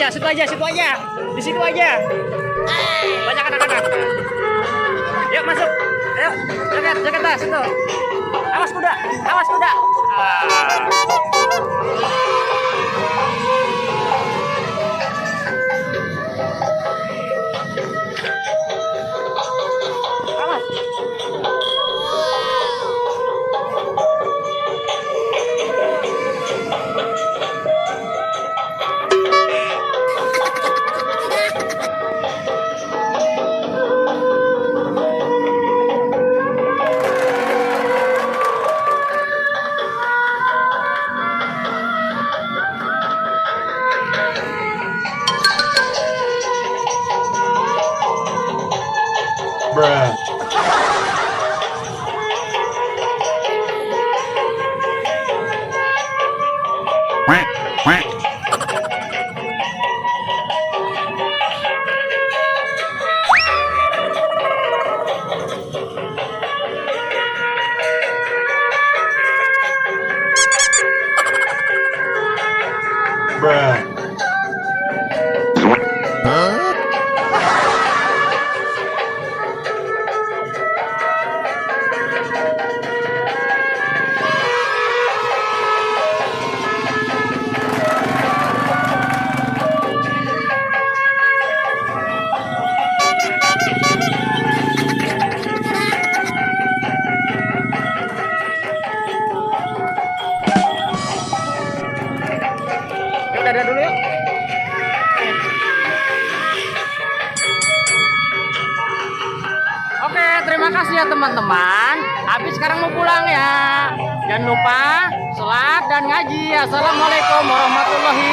situ aja, situ aja. Di situ aja. Banyak anak-anak. Yuk masuk. Ayo, jaket dah situ. Awas kuda, awas kuda. Bruh. Quack, quack. Bruh. Huh? Yuk dadah dulu yuk. Oke, terima kasih ya teman-teman. Habis sekarang mau pulang ya. Jangan lupa sholat dan ngaji. Assalamualaikum warahmatullahi